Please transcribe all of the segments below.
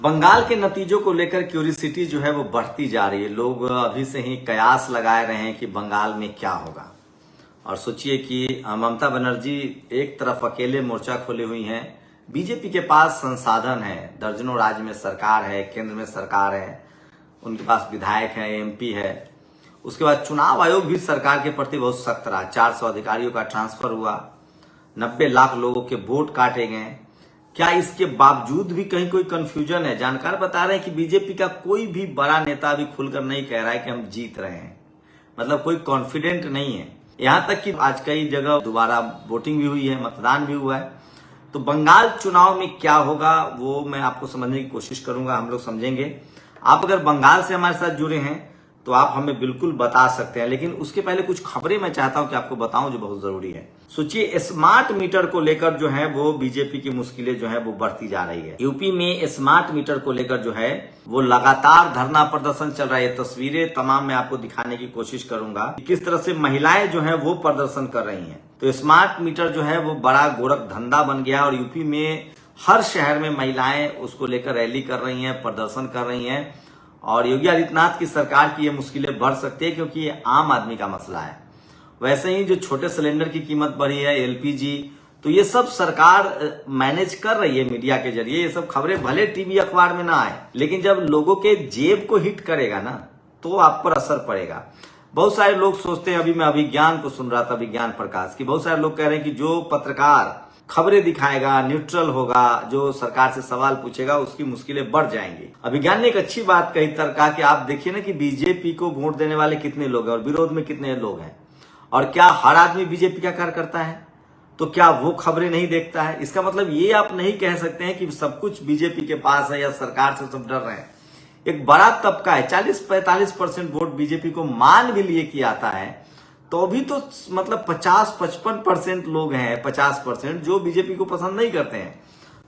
बंगाल के नतीजों को लेकर क्यूरियोसिटी जो है वो बढ़ती जा रही है। लोग अभी से ही कयास लगाए रहे हैं कि बंगाल में क्या होगा। और सोचिए कि ममता बनर्जी एक तरफ अकेले मोर्चा खोले हुई हैं, बीजेपी के पास संसाधन है, दर्जनों राज्य में सरकार है, केंद्र में सरकार है, उनके पास विधायक है, एमपी है। उसके बाद चुनाव आयोग भी सरकार के प्रति बहुत सख्त रहा। 400 अधिकारियों का ट्रांसफर हुआ, 90 लाख लोगों के वोट काटे गए। क्या इसके बावजूद भी कहीं कोई कंफ्यूजन है? जानकार बता रहे हैं कि बीजेपी का कोई भी बड़ा नेता अभी खुलकर नहीं कह रहा है कि हम जीत रहे हैं, मतलब कोई कॉन्फिडेंट नहीं है। यहां तक कि आज कई जगह दोबारा वोटिंग भी हुई है, मतदान भी हुआ है। तो बंगाल चुनाव में क्या होगा वो मैं आपको समझने की कोशिश करूंगा, हम लोग समझेंगे। आप अगर बंगाल से हमारे साथ जुड़े हैं तो आप हमें बिल्कुल बता सकते हैं, लेकिन उसके पहले कुछ खबरें मैं चाहता हूं कि आपको बताऊं जो बहुत जरूरी है। सोचिए, स्मार्ट मीटर को लेकर जो है वो बीजेपी की मुश्किलें जो है वो बढ़ती जा रही है। यूपी में स्मार्ट मीटर को लेकर जो है वो लगातार धरना प्रदर्शन चल रहा है। तस्वीरें तमाम मैं आपको दिखाने की कोशिश करूंगा कि किस तरह से महिलाएं जो है वो प्रदर्शन कर रही हैं। तो स्मार्ट मीटर जो है वो बड़ा गोरख धंधा बन गया और यूपी में हर शहर में महिलाएं उसको लेकर रैली कर रही हैं, प्रदर्शन कर रही हैं। और योगी आदित्यनाथ की सरकार की ये मुश्किलें बढ़ सकती है क्योंकि ये आम आदमी का मसला है। वैसे ही जो छोटे सिलेंडर की कीमत बढ़ी है, एलपीजी, तो ये सब सरकार मैनेज कर रही है मीडिया के जरिए। ये सब खबरें भले टीवी अखबार में ना आए, लेकिन जब लोगों के जेब को हिट करेगा ना तो आप पर असर पड़ेगा। बहुत सारे लोग सोचते हैं, अभी मैं अभिज्ञान को सुन रहा था, विज्ञान प्रकाश की, बहुत सारे लोग कह रहे हैं कि जो पत्रकार खबरें दिखाएगा, न्यूट्रल होगा, जो सरकार से सवाल पूछेगा, उसकी मुश्किलें बढ़ जाएंगी। अभिज्ञान ने एक अच्छी बात कही, तर्का, कि आप देखिए ना कि बीजेपी को वोट देने वाले कितने लोग हैं और विरोध में कितने लोग हैं, और क्या हर आदमी बीजेपी का कार्य करता है? तो क्या वो खबरें नहीं देखता है? इसका मतलब ये आप नहीं कह सकते हैं कि सब कुछ बीजेपी के पास है या सरकार से सब डर रहे हैं। एक बड़ा तबका है, 40-45% वोट बीजेपी को मान भी लिए कि आता है, तो भी तो मतलब 50-55% लोग हैं, 50% जो बीजेपी को पसंद नहीं करते हैं,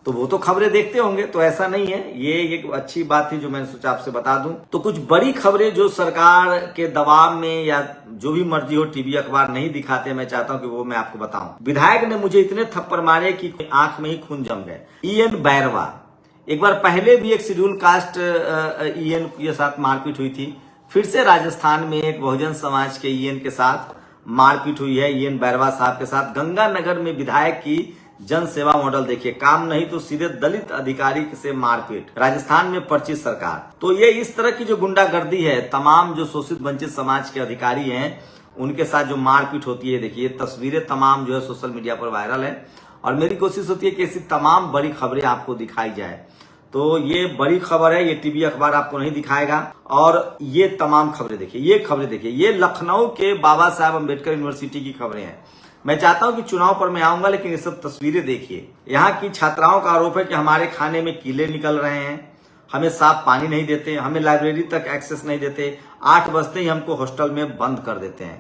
तो वो तो खबरें देखते होंगे। तो ऐसा नहीं है, ये एक अच्छी बात थी जो मैंने सोचा आपसे बता दूं। तो कुछ बड़ी खबरें जो सरकार के दबाव में या जो भी मर्जी हो टीवी अखबार नहीं दिखाते, मैं चाहता हूं कि वो मैं आपको बताऊं। विधायक ने मुझे इतने थप्पड़ मारे कि आंख में ही खून जम गए। ईएन बैरवा, एक बार पहले भी एक शेड्यूल कास्ट ईएन के साथ मारपीट हुई थी। फिर से राजस्थान में एक बहुजन समाज के ईएन के साथ मारपीट हुई है, ईएन बैरवा साहब के साथ। गंगानगर में विधायक की जन सेवा मॉडल देखिए, काम नहीं तो सीधे दलित अधिकारी से मारपीट। राजस्थान में पर्ची सरकार। तो ये इस तरह की जो गुंडागर्दी है, तमाम जो शोषित वंचित समाज के अधिकारी हैं उनके साथ जो मारपीट होती है, देखिए तस्वीरें तमाम जो है सोशल मीडिया पर वायरल है। और मेरी कोशिश होती है कि ऐसी तमाम बड़ी खबरें आपको दिखाई जाए। तो ये बड़ी खबर है, ये टीवी अखबार आपको नहीं दिखाएगा। और ये तमाम खबरें देखिए, ये खबरें देखिए, ये लखनऊ के बाबा साहब अम्बेडकर यूनिवर्सिटी की खबरें हैं। मैं चाहता हूं कि चुनाव पर मैं आऊंगा, लेकिन ये सब तस्वीरें देखिए। यहाँ की छात्राओं का आरोप है कि हमारे खाने में कीड़े निकल रहे हैं, हमें साफ पानी नहीं देते, हमें लाइब्रेरी तक एक्सेस नहीं देते, 8 बजते ही हमको हॉस्टल में बंद कर देते हैं।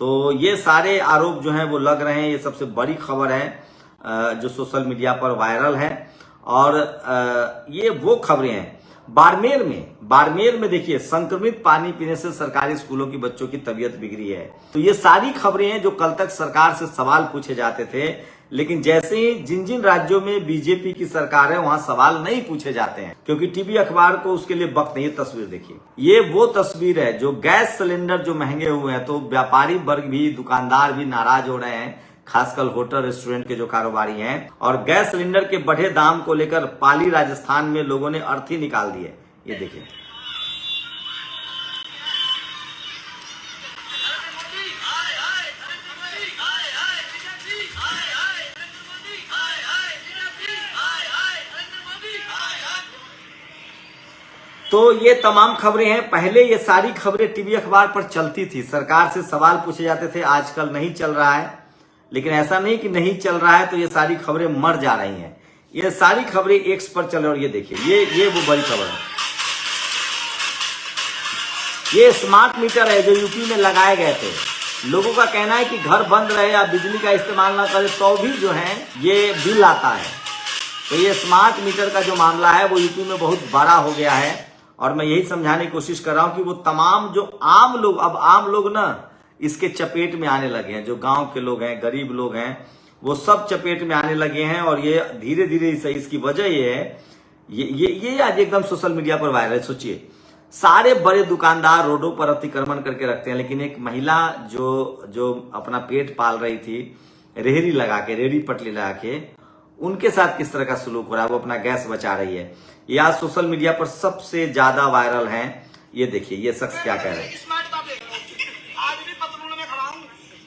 तो ये सारे आरोप जो है वो लग रहे हैं। ये सबसे बड़ी खबर है जो सोशल मीडिया पर वायरल है। और ये वो खबरें हैं। बाड़मेर में देखिए, संक्रमित पानी पीने से सरकारी स्कूलों की बच्चों की तबीयत बिगड़ी है। तो ये सारी खबरें हैं जो कल तक सरकार से सवाल पूछे जाते थे, लेकिन जैसे ही जिन जिन राज्यों में बीजेपी की सरकार है वहां सवाल नहीं पूछे जाते हैं, क्योंकि टीवी अखबार को उसके लिए वक्त नहीं है। तस्वीर देखिए, ये वो तस्वीर है जो गैस सिलेंडर जो महंगे हुए हैं, तो व्यापारी वर्ग भी, दुकानदार भी नाराज हो रहे हैं, खासकर होटल रेस्टोरेंट के जो कारोबारी हैं। और गैस सिलेंडर के बढ़े दाम को लेकर पाली राजस्थान में लोगों ने अर्थी निकाल दी है। ये देखिए, तो ये तमाम खबरें हैं। पहले ये सारी खबरें टीवी अखबार पर चलती थी, सरकार से सवाल पूछे जाते थे। आजकल नहीं चल रहा है, लेकिन ऐसा नहीं कि नहीं चल रहा है तो ये सारी खबरें मर जा रही हैं। ये सारी खबरें एक्स पर चल रही है। और ये देखिए, ये वो बड़ी खबर है। ये स्मार्ट मीटर है जो यूपी में लगाए गए थे। लोगों का कहना है कि घर बंद रहे या बिजली का इस्तेमाल ना करे तो भी जो है ये बिल आता है। तो ये स्मार्ट मीटर का जो मामला है वो यूपी में बहुत बड़ा हो गया है। और मैं यही समझाने की कोशिश कर रहा हूं कि वो तमाम जो आम लोग, अब आम लोग ना इसके चपेट में आने लगे हैं। जो गांव के लोग हैं, गरीब लोग हैं, वो सब चपेट में आने लगे हैं। और ये धीरे धीरे इसकी वजह ये है ये आज एकदम सोशल मीडिया पर वायरल। सोचिए, सारे बड़े दुकानदार रोडों पर अतिक्रमण करके रखते हैं, लेकिन एक महिला जो अपना पेट पाल रही थी रेहड़ी लगा के, रेहड़ी पटली लगा के, उनके साथ किस तरह का सलूक हो रहा है। वो अपना गैस बचा रही है। ये आज सोशल मीडिया पर सबसे ज्यादा वायरल है। ये देखिए ये शख्स क्या कह रहे हैं। आज भी पतलून में खड़ा हूँ,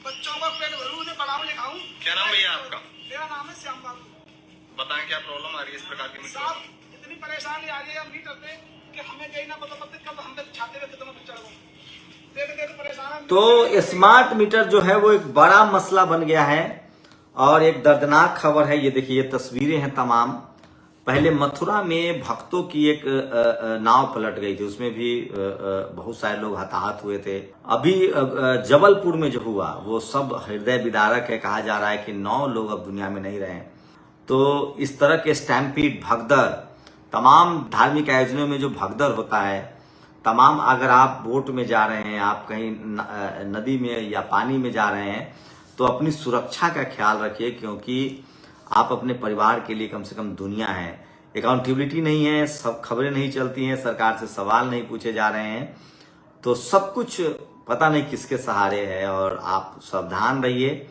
बच्चों को पेट भरूं, उन्हें पढ़ाऊं लिखाऊं। क्या नाम भैया आपका? मेरा नाम है श्याम बाबू। बताएं क्या प्रॉब्लम आ रही है इस प्रकार की? साहब इतनी परेशानी आ गई है मीटर पे कि हमें कहीं ना पता पड़ती कब हम पे छाते में कितना चढ़ गए। देख परेशान। तो स्मार्ट मीटर जो है वो एक बड़ा मसला बन गया है और एक दर्दनाक खबर है। ये देखिए, ये तस्वीरें हैं तमाम। पहले मथुरा में भक्तों की एक नाव पलट गई थी, उसमें भी बहुत सारे लोग हताहत हुए थे। अभी जबलपुर में जो हुआ वो सब हृदय विदारक है। कहा जा रहा है कि 9 लोग अब दुनिया में नहीं रहे। तो इस तरह के स्टैम्पीड, भगदड़, तमाम धार्मिक आयोजनों में जो भगदड़ होता है, तमाम, अगर आप बोट में जा रहे हैं, आप कहीं नदी में या पानी में जा रहे हैं, तो अपनी सुरक्षा का ख्याल रखिए, क्योंकि आप अपने परिवार के लिए कम से कम दुनिया है। अकाउंटेबिलिटी नहीं है, सब खबरें नहीं चलती हैं, सरकार से सवाल नहीं पूछे जा रहे हैं, तो सब कुछ पता नहीं किसके सहारे है। और आप सावधान रहिए।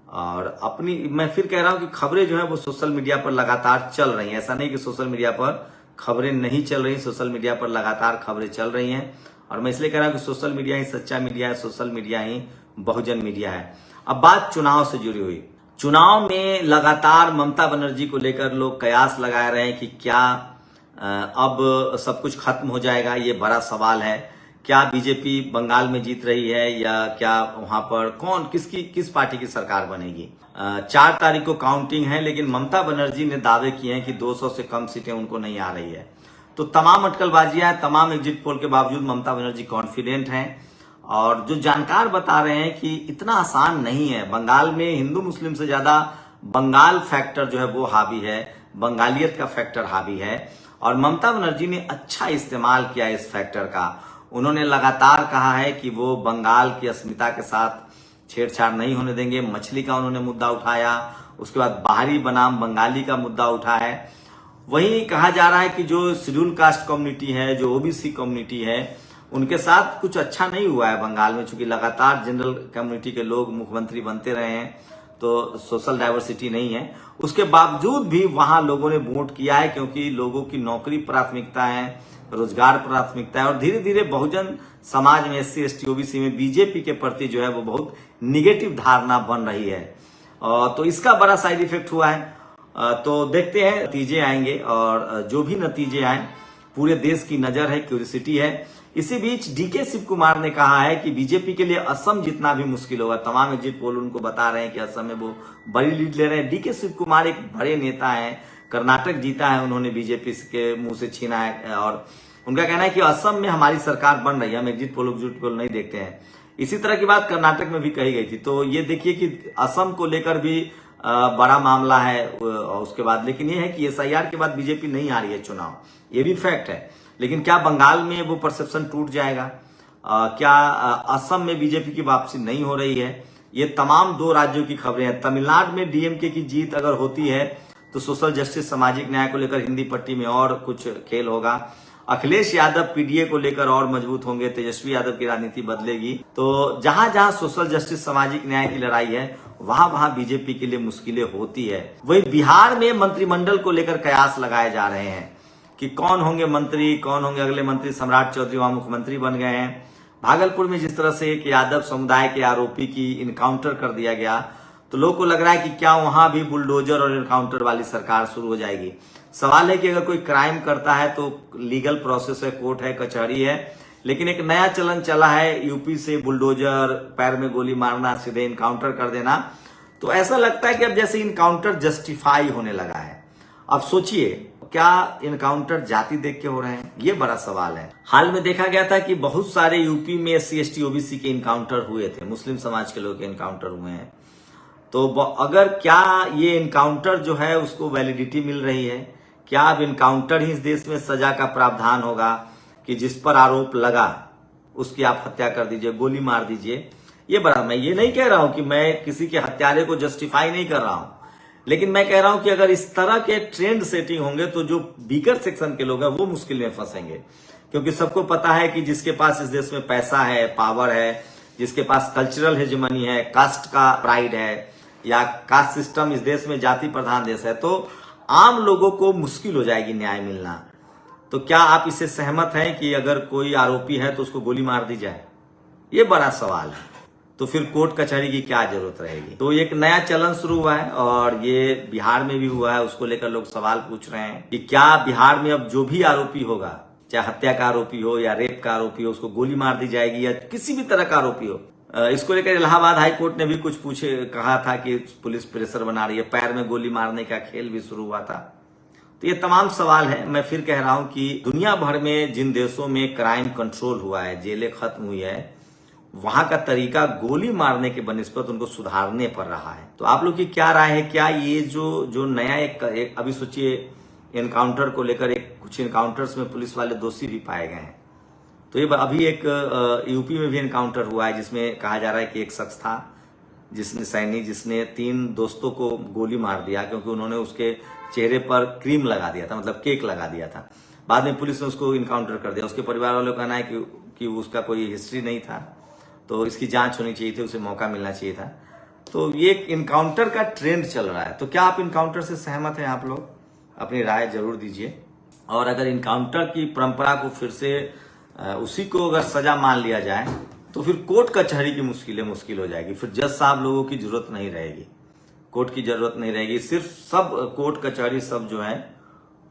और अपनी, मैं फिर कह रहा हूं कि खबरें जो है वो सोशल मीडिया पर लगातार चल रही हैं। ऐसा नहीं कि सोशल मीडिया पर खबरें नहीं चल रही, सोशल मीडिया पर लगातार खबरें चल रही हैं। और मैं इसलिए कह रहा हूं कि सोशल मीडिया ही सच्चा मीडिया है, सोशल मीडिया ही बहुजन मीडिया है। अब बात चुनाव से जुड़ी हुई। चुनाव में लगातार ममता बनर्जी को लेकर लोग कयास लगा रहे हैं कि क्या अब सब कुछ खत्म हो जाएगा। ये बड़ा सवाल है। क्या बीजेपी बंगाल में जीत रही है या क्या वहां पर किस पार्टी की सरकार बनेगी। 4 तारीख को काउंटिंग है, लेकिन ममता बनर्जी ने दावे किए हैं कि 200 से कम सीटें उनको नहीं आ रही है। तो तमाम अटकलबाजियां, तमाम एग्जिट पोल के बावजूद ममता बनर्जी कॉन्फिडेंट हैं। और जो जानकार बता रहे हैं कि इतना आसान नहीं है। बंगाल में हिंदू मुस्लिम से ज्यादा बंगाल फैक्टर जो है वो हावी है, बंगालियत का फैक्टर हावी है। और ममता बनर्जी ने अच्छा इस्तेमाल किया इस फैक्टर का। उन्होंने लगातार कहा है कि वो बंगाल की अस्मिता के साथ छेड़छाड़ नहीं होने देंगे। मछली का उन्होंने मुद्दा उठाया, उसके बाद बाहरी बनाम बंगाली का मुद्दा उठा है। वहीं कहा जा रहा है कि जो शेड्यूल कास्ट कम्युनिटी है, जो ओबीसी कम्युनिटी है, उनके साथ कुछ अच्छा नहीं हुआ है बंगाल में, चूंकि लगातार जनरल कम्युनिटी के लोग मुख्यमंत्री बनते रहे हैं, तो सोशल डाइवर्सिटी नहीं है। उसके बावजूद भी वहां लोगों ने वोट किया है, क्योंकि लोगों की नौकरी प्राथमिकता है, रोजगार प्राथमिकता है। और धीरे धीरे बहुजन समाज में, SC ST OBC में बीजेपी के प्रति जो है वो बहुत निगेटिव धारणा बन रही है। तो इसका बड़ा साइड इफेक्ट हुआ है। तो देखते हैं, नतीजे आएंगे और जो भी नतीजे आए, पूरे देश की नजर है, क्यूरियोसिटी है। इसी बीच DK शिव कुमार ने कहा है कि बीजेपी के लिए असम जितना भी मुश्किल होगा। तमाम एग्जिट पोल उनको बता रहे हैं कि असम में वो बड़ी लीड ले रहे हैं। DK शिव कुमार एक बड़े नेता हैं, कर्नाटक जीता है उन्होंने, बीजेपी के मुंह से छीना है। और उनका कहना है कि असम में हमारी सरकार बन रही है, हम एग्जिट पोल नहीं देखते हैं। इसी तरह की बात कर्नाटक में भी कही गई थी। तो ये देखिए कि असम को लेकर भी बड़ा मामला है। उसके बाद लेकिन ये है कि SIR के बाद बीजेपी नहीं आ रही है चुनाव, ये भी फैक्ट है। लेकिन क्या बंगाल में वो परसेप्शन टूट जाएगा? क्या असम में बीजेपी की वापसी नहीं हो रही है? ये तमाम 2 राज्यों की खबरें हैं। तमिलनाडु में DMK की जीत अगर होती है तो सोशल जस्टिस, सामाजिक न्याय को लेकर हिंदी पट्टी में और कुछ खेल होगा। अखिलेश यादव PDA को लेकर और मजबूत होंगे, तेजस्वी यादव की राजनीति बदलेगी। तो जहां जहां सोशल जस्टिस, सामाजिक न्याय की लड़ाई है, वहां वहां बीजेपी के लिए मुश्किलें होती है। वही बिहार में मंत्रिमंडल को लेकर कयास लगाए जा रहे हैं कि कौन होंगे मंत्री, कौन होंगे अगले मंत्री। सम्राट चौधरी वहां मुख्यमंत्री बन गए हैं। भागलपुर में जिस तरह से एक यादव समुदाय के आरोपी की इनकाउंटर कर दिया गया, तो लोगों को लग रहा है कि क्या वहां भी बुलडोजर और इनकाउंटर वाली सरकार शुरू हो जाएगी। सवाल है कि अगर कोई क्राइम करता है तो लीगल प्रोसेस है, कोर्ट है, कचहरी है। लेकिन एक नया चलन चला है यूपी से बुलडोजर, पैर में गोली मारना, सीधे इनकाउंटर कर देना। तो ऐसा लगता है कि अब जैसे इनकाउंटर जस्टिफाई होने लगा है। अब सोचिए, क्या इनकाउंटर जाति देख के हो रहे हैं? ये बड़ा सवाल है। हाल में देखा गया था कि बहुत सारे यूपी में SC ST OBC के इनकाउंटर हुए थे, मुस्लिम समाज के लोग के इनकाउंटर हुए हैं। तो अगर क्या ये इनकाउंटर जो है उसको वैलिडिटी मिल रही है? क्या अब इनकाउंटर ही इस देश में सजा का प्रावधान होगा कि जिस पर आरोप लगा उसकी आप हत्या कर दीजिए, गोली मार दीजिए? ये बड़ा, मैं ये नहीं कह रहा हूं कि मैं किसी के हत्यारे को जस्टिफाई नहीं कर रहा हूं, लेकिन मैं कह रहा हूं कि अगर इस तरह के ट्रेंड सेटिंग होंगे तो जो वीकर सेक्शन के लोग हैं वो मुश्किल में फंसेंगे, क्योंकि सबको पता है कि जिसके पास इस देश में पैसा है, पावर है, जिसके पास कल्चरल हेजेमनी है, कास्ट का प्राइड है, या कास्ट सिस्टम इस देश में जाति प्रधान देश है, तो आम लोगों को मुश्किल हो जाएगी न्याय मिलना। तो क्या आप इससे सहमत हैं कि अगर कोई आरोपी है तो उसको गोली मार दी जाए? ये बड़ा सवाल है। तो फिर कोर्ट कचहरी की क्या जरूरत रहेगी? तो एक नया चलन शुरू हुआ है और ये बिहार में भी हुआ है। उसको लेकर लोग सवाल पूछ रहे हैं कि क्या बिहार में अब जो भी आरोपी होगा, चाहे हत्या का आरोपी हो या रेप का आरोपी हो, उसको गोली मार दी जाएगी, या किसी भी तरह का आरोपी हो। इसको लेकर इलाहाबाद हाई कोर्ट ने भी कुछ कहा था कि पुलिस प्रेशर बना रही है, पैर में गोली मारने का खेल भी शुरू हुआ था। तो ये तमाम सवाल है। मैं फिर कह रहा हूं कि दुनिया भर में जिन देशों में क्राइम कंट्रोल हुआ है, जेलें खत्म हुई है, वहां का तरीका गोली मारने के बनिस्बत उनको सुधारने पर रहा है। तो आप लोग की क्या राय है? क्या ये जो नया एक अभी सोचिए एनकाउंटर को लेकर कुछ एनकाउंटर्स में पुलिस वाले दोषी भी पाए गए हैं। तो ये अभी एक यूपी में भी एनकाउंटर हुआ है जिसमें कहा जा रहा है कि एक शख्स था जिसने 3 दोस्तों को गोली मार दिया क्योंकि उन्होंने उसके चेहरे पर क्रीम लगा दिया था, मतलब केक लगा दिया था। बाद में पुलिस ने उसको इनकाउंटर कर दिया। उसके परिवार वालों का कहना है कि उसका कोई हिस्ट्री नहीं था, तो इसकी जांच होनी चाहिए थी, उसे मौका मिलना चाहिए था। तो ये एक इनकाउंटर का ट्रेंड चल रहा है। तो क्या आप इनकाउंटर से सहमत हैं? आप लोग अपनी राय जरूर दीजिए। और अगर इनकाउंटर की परंपरा को फिर से उसी को अगर सजा मान लिया जाए तो फिर कोर्ट कचहरी की मुश्किल हो जाएगी। फिर जज साहब लोगों की जरूरत नहीं रहेगी, कोर्ट की जरूरत नहीं रहेगी, सिर्फ सब कोर्ट कचहरी सब जो है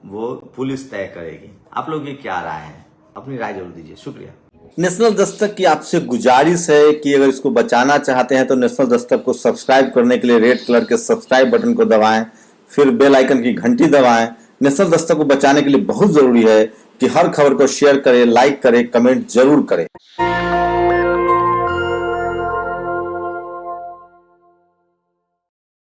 वो पुलिस तय करेगी। आप लोग की क्या राय है? अपनी राय जरूर दीजिए। शुक्रिया। नेशनल दस्तक की आपसे गुजारिश है कि अगर इसको बचाना चाहते हैं तो नेशनल दस्तक को सब्सक्राइब करने के लिए रेड कलर के सब्सक्राइब बटन को दबाएं, फिर बेल आइकन की घंटी दबाएं। नेशनल दस्तक को बचाने के लिए बहुत जरूरी है कि हर खबर को शेयर करें, लाइक करें, कमेंट जरूर करें।